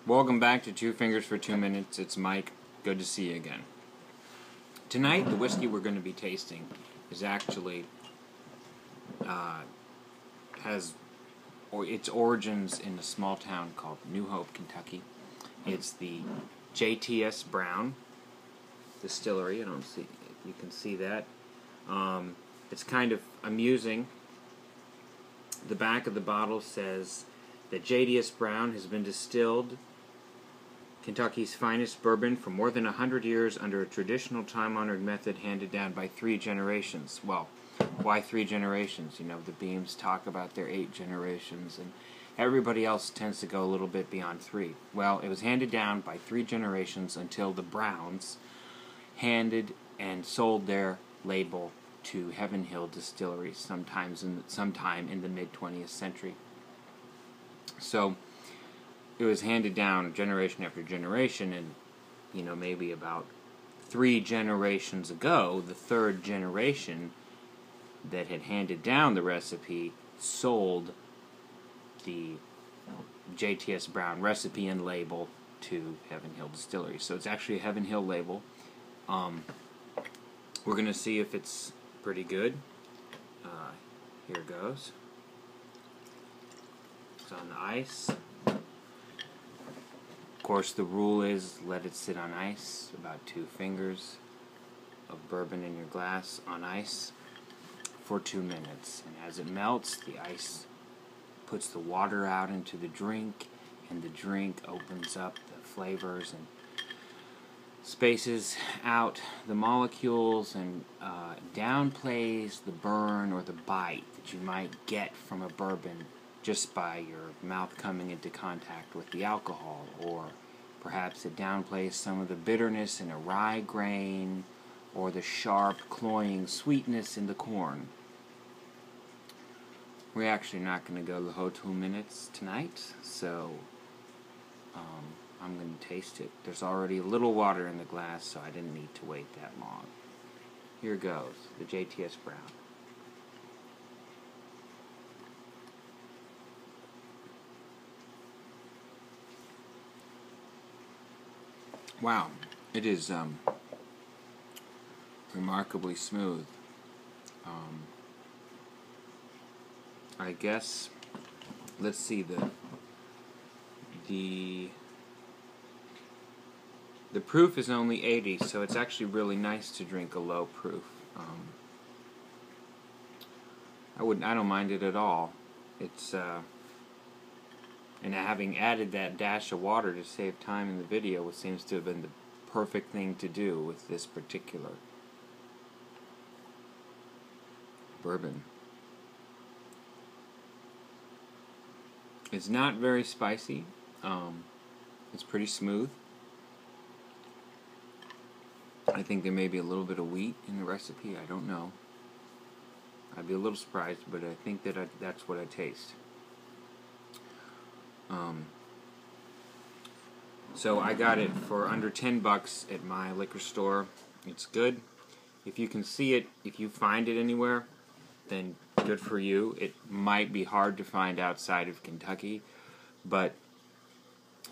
Welcome back to Two Fingers for 2 Minutes. It's Mike. Good to see you again. Tonight, the whiskey we're going to be tasting is actually has its origins in a small town called New Hope, Kentucky. It's the J.T.S. Brown distillery. I don't see you can see that. It's kind of amusing. The back of the bottle says that J.T.S. Brown has been distilled Kentucky's finest bourbon for more than 100 years under a traditional time-honored method handed down by 3 generations. Well, why 3 generations? You know, the Beams talk about their 8 generations, and everybody else tends to go a little bit beyond 3. Well, it was handed down by 3 generations until the Browns handed and sold their label to Heaven Hill Distillery sometime in the mid-20th century. So it was handed down generation after generation, and maybe about 3 generations ago, the 3rd generation that had handed down the recipe sold the J.T.S. Brown recipe and label to Heaven Hill Distillery. So it's actually a Heaven Hill label. We're going to see if it's pretty good. Here goes. It's on the ice. Of course, the rule is let it sit on ice, about 2 fingers of bourbon in your glass on ice for 2 minutes. And as it melts, the ice puts the water out into the drink, and the drink opens up the flavors and spaces out the molecules and downplays the burn or the bite that you might get from a bourbon just by your mouth coming into contact with the alcohol, or perhaps it downplays some of the bitterness in a rye grain or the sharp, cloying sweetness in the corn. We're actually not going to go the whole 2 minutes tonight, so I'm going to taste it. There's already a little water in the glass, so I didn't need to wait that long. Here goes, the J.T.S. Brown. Wow, it is remarkably smooth. I guess, let's see, the proof is only 80, so it's actually really nice to drink a low proof. I don't mind it at all. It's and having added that dash of water to save time in the video, it seems to have been the perfect thing to do with this particular bourbon. It's not very spicy. It's pretty smooth. I think there may be a little bit of wheat in the recipe. I don't know. I'd be a little surprised, but I think that that's what I taste. So I got it for under $10 at my liquor store. It's good. If you can see it, if you find it anywhere, then good for you. It might be hard to find outside of Kentucky, but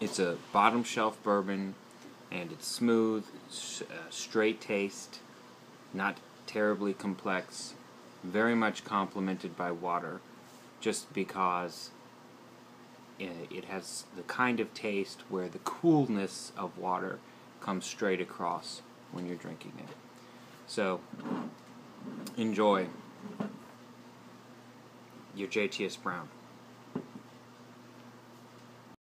it's a bottom shelf bourbon, and it's smooth, straight taste, not terribly complex, very much complemented by water, just because it has the kind of taste where the coolness of water comes straight across when you're drinking it. So, enjoy your J.T.S. Brown.